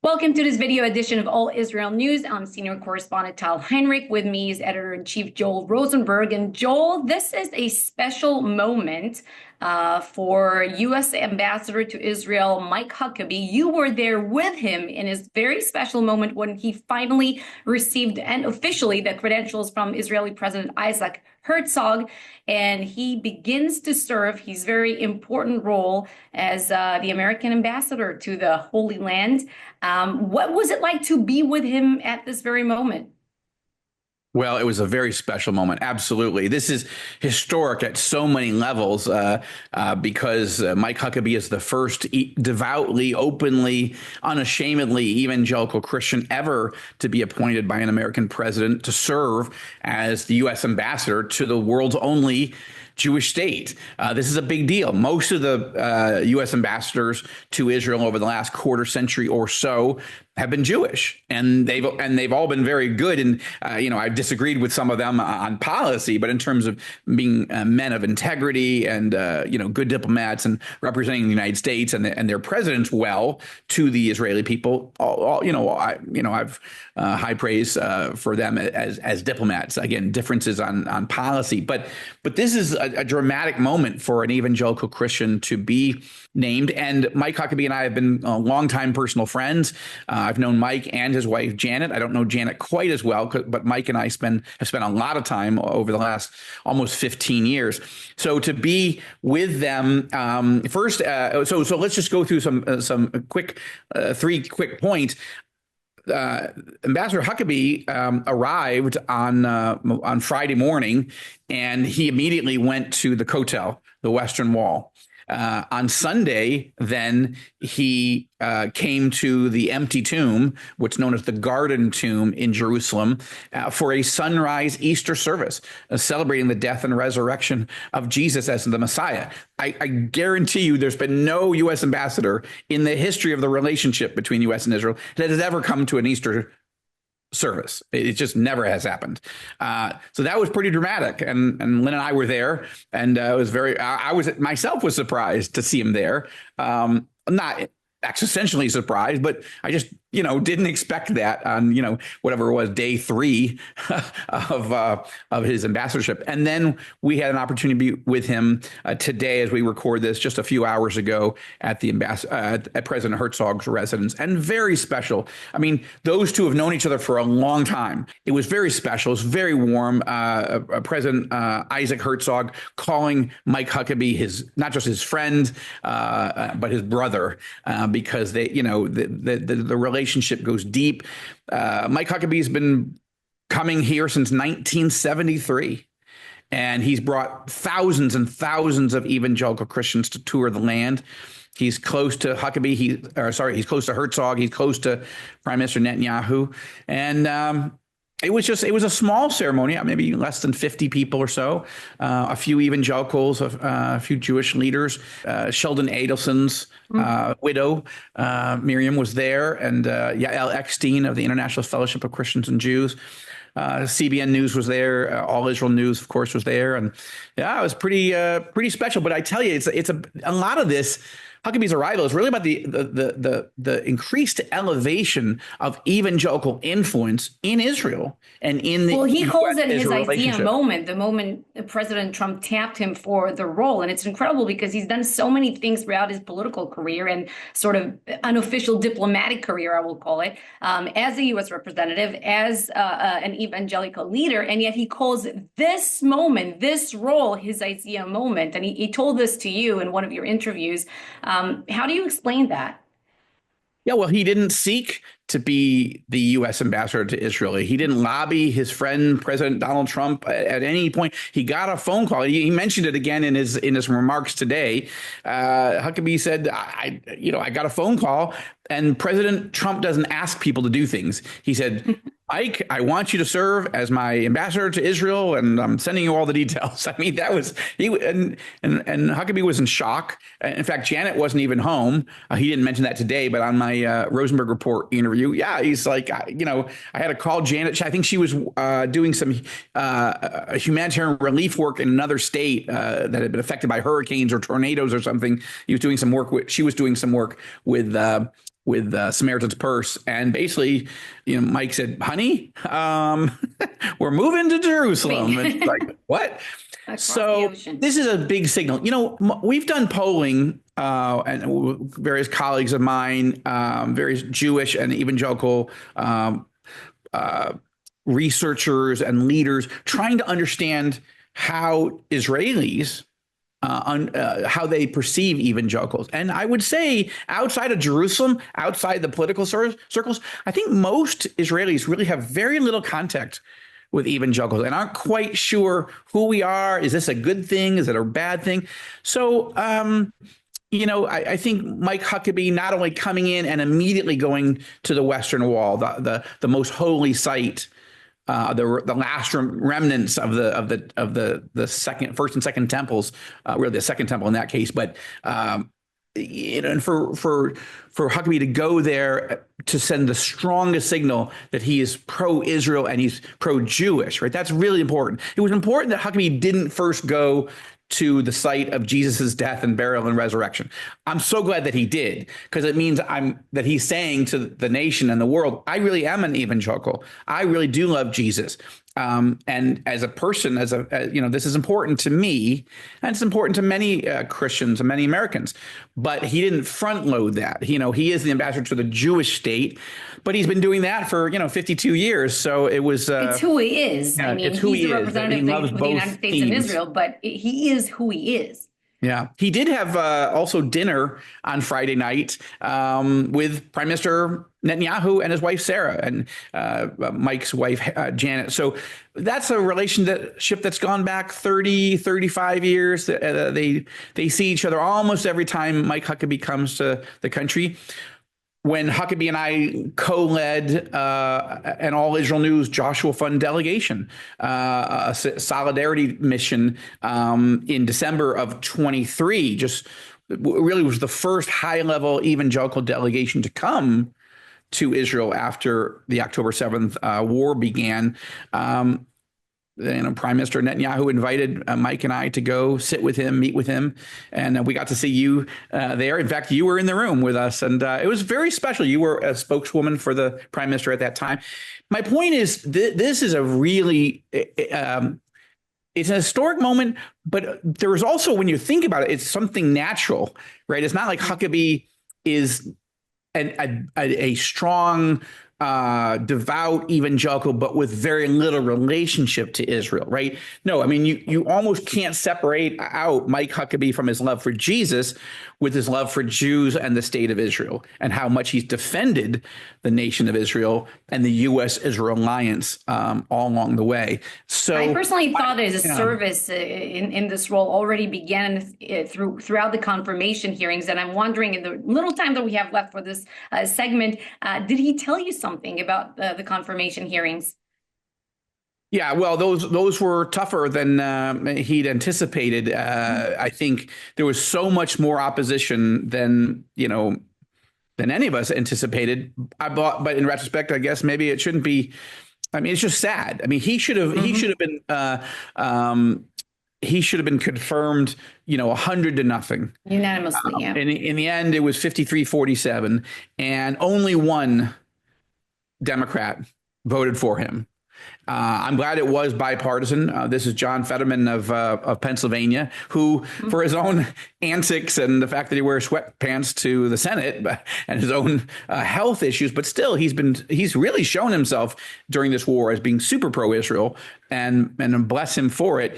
Welcome to this video edition of All Israel News. I'm senior correspondent Tal Heinrich. With me is editor-in-chief Joel Rosenberg. And Joel, this is a special moment for U.S. Ambassador to Israel, Mike Huckabee. You were there with him in his very special moment when he finally received and officially the credentials from Israeli President Isaac Herzog, and he begins to serve his very important role as the American ambassador to the Holy Land. What was it like to be with him at this very moment? Well, it was a very special moment. Absolutely. This is historic at so many levels because Mike Huckabee is the first devoutly, openly, unashamedly evangelical Christian ever to be appointed by an American president to serve as the U.S. ambassador to the world's only Jewish state. This is a big deal. Most of the U.S. ambassadors to Israel over the last quarter century or so have been Jewish, and they've all been very good. And I've disagreed with some of them on policy, but in terms of being men of integrity and good diplomats and representing the United States and their presidents well to the Israeli people, I've high praise for them as diplomats. Again, differences on policy, but this is a dramatic moment for an evangelical Christian to be named. And Mike Huckabee and I have been longtime personal friends. I've known Mike and his wife, Janet. I don't know Janet quite as well, but Mike and I have spent a lot of time over the last almost 15 years. So to be with them first, so let's just go through some quick, three quick points. Ambassador Huckabee arrived on Friday morning, and he immediately went to the Kotel, the Western Wall. On Sunday, then he came to the empty tomb, what's known as the Garden Tomb in Jerusalem, for a sunrise Easter service, celebrating the death and resurrection of Jesus as the Messiah. I guarantee you there's been no U.S. ambassador in the history of the relationship between U.S. and Israel that has ever come to an Easter service. It just never has happened. So that was pretty dramatic. And Lynn and I were there, and it was I was myself was surprised to see him there. Not existentially surprised, but I just, didn't expect that on, whatever it was, day 3 of his ambassadorship. And then we had an opportunity to be with him today as we record this just a few hours ago at the at President Herzog's residence, and very special. I mean, those two have known each other for a long time. It was very special. It was very warm. President Isaac Herzog calling Mike Huckabee not just his friend, but his brother, because they, the relationship goes deep. Mike Huckabee's been coming here since 1973, and he's brought thousands and thousands of evangelical Christians to tour the land. He's close to Huckabee. He's close to Herzog. He's close to Prime Minister Netanyahu, and it was a small ceremony, maybe less than 50 people or so, a few evangelicals, a few Jewish leaders. Sheldon Adelson's widow, Miriam, was there, and Yael Eckstein of the International Fellowship of Christians and Jews. CBN News was there. All Israel News, of course, was there. And yeah, it was pretty special. But I tell you, it's a lot of this. Huckabee's arrival is really about the increased elevation of evangelical influence in Israel and in the he calls it his Isaiah moment, the moment President Trump tapped him for the role. And it's incredible because he's done so many things throughout his political career and sort of unofficial diplomatic career, I will call it, as a U.S. representative, as an evangelical leader. And yet he calls this moment, this role, his Isaiah moment. And he told this to you in one of your interviews. How do you explain that? Yeah, well, he didn't seek to be the U.S. ambassador to Israel. He didn't lobby his friend, President Donald Trump, at any point. He got a phone call. He mentioned it again in his remarks today. Huckabee said, I got a phone call, and President Trump doesn't ask people to do things. He said, Ike, I want you to serve as my ambassador to Israel, and I'm sending you all the details. I mean, that was and Huckabee was in shock. In fact, Janet wasn't even home. He didn't mention that today, but on my Rosenberg report interview, yeah, he's like, I had to call Janet. I think she was doing some humanitarian relief work in another state that had been affected by hurricanes or tornadoes or something. He was doing some work with. She was doing some work with Samaritan's Purse. And basically, Mike said, honey, we're moving to Jerusalem. And it's like, what? So this is a big signal. We've done polling and various colleagues of mine, various Jewish and evangelical researchers and leaders trying to understand how Israelis how they perceive evangelicals. And I would say outside of Jerusalem, outside the political circles, I think most Israelis really have very little contact with evangelicals and aren't quite sure who we are. Is this a good thing? Is it a bad thing? So, I think Mike Huckabee not only coming in and immediately going to the Western Wall, the most holy site, the last remnants of the first and second temples, really the second temple in that case. But and for Huckabee to go there to send the strongest signal that he is pro-Israel and he's pro-Jewish, right? That's really important. It was important that Huckabee didn't first go to the site of Jesus's death and burial and resurrection. I'm so glad that he did, because it means that he's saying to the nation and the world, I really am an evangelical. I really do love Jesus. And as a person, this is important to me, and it's important to many Christians and many Americans. But he didn't front load that. He is the ambassador to the Jewish state, but he's been doing that for 52 years. So it was. It's who he is. Yeah, I mean, it's who he's he a is. representative of the United States and Israel, but he is who he is. Yeah, he did have also dinner on Friday night with Prime Minister Netanyahu and his wife, Sarah, and Mike's wife, Janet. So that's a relationship that's gone back 30, 35 years. They see each other almost every time Mike Huckabee comes to the country. When Huckabee and I co-led an All Israel News Joshua Fund delegation, a solidarity mission in December of 23, just really was the first high-level evangelical delegation to come to Israel after the October 7th war began. Prime Minister Netanyahu invited Mike and I to go sit with him, meet with him, and we got to see you there. In fact, you were in the room with us, and it was very special. You were a spokeswoman for the Prime Minister at that time. My point is, this is a really it's an historic moment, but there is also, when you think about it, it's something natural, right? It's not like Huckabee is a strong, devout evangelical, but with very little relationship to Israel, right? No, I mean, you almost can't separate out Mike Huckabee from his love for Jesus with his love for Jews and the state of Israel, and how much he's defended the nation of Israel and the U.S.-Israel alliance all along the way. So I personally thought his service in this role already began throughout the confirmation hearings, and I'm wondering, in the little time that we have left for this segment, did he tell you something about the confirmation hearings? Yeah, well, those were tougher than he'd anticipated. I think there was so much more opposition than any of us anticipated. But in retrospect, I guess maybe it shouldn't be. I mean, it's just sad. I mean, he should have been confirmed, 100-0 unanimously. Yeah. In the end, it was 53-47, and only one Democrat voted for him. I'm glad it was bipartisan. This is John Fetterman of Pennsylvania, who, for his own antics and the fact that he wears sweatpants to the Senate and his own health issues, but still he's really shown himself during this war as being super pro-Israel, and bless him for it.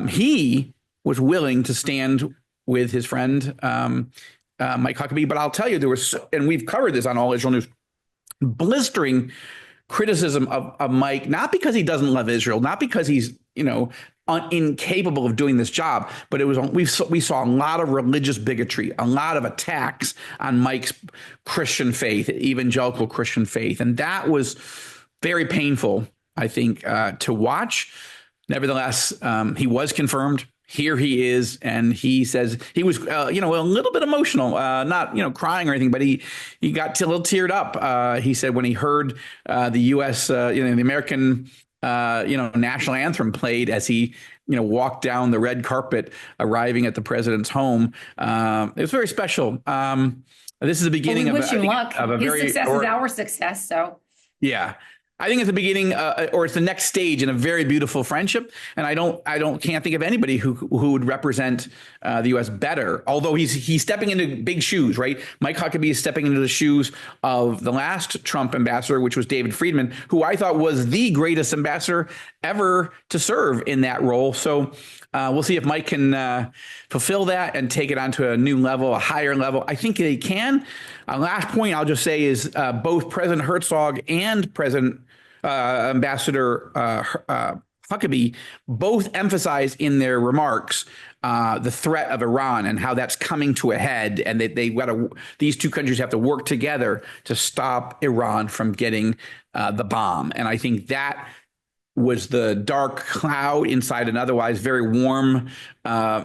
He was willing to stand with his friend Mike Huckabee, but I'll tell you, there was, and we've covered this on All Israel News, blistering criticism of Mike, not because he doesn't love Israel, not because he's incapable of doing this job, but it was we saw a lot of religious bigotry, a lot of attacks on Mike's Christian faith, evangelical Christian faith, and that was very painful, I think, to watch. Nevertheless, he was confirmed. Here he is, and he says he was, a little bit emotional, not, crying or anything, but he got a little teared up. He said when he heard the U.S., the American, national anthem played as he, walked down the red carpet, arriving at the president's home. It was very special. This is the beginning we wish him luck. of a His very success is our success. So yeah. I think it's the beginning, or it's the next stage in a very beautiful friendship, and can't think of anybody who would represent the U.S. better. Although he's stepping into big shoes, right? Mike Huckabee is stepping into the shoes of the last Trump ambassador, which was David Friedman, who I thought was the greatest ambassador ever to serve in that role. So we'll see if Mike can fulfill that and take it onto a new level, a higher level. I think he can. Last point I'll just say is both President Herzog and Ambassador Huckabee both emphasized in their remarks the threat of Iran and how that's coming to a head, and these two countries have to work together to stop Iran from getting the bomb. And I think that was the dark cloud inside an otherwise very warm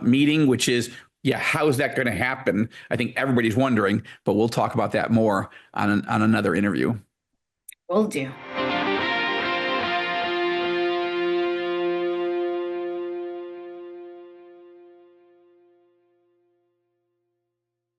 meeting, which is, how is that going to happen? I think everybody's wondering, but we'll talk about that more on another interview. will do.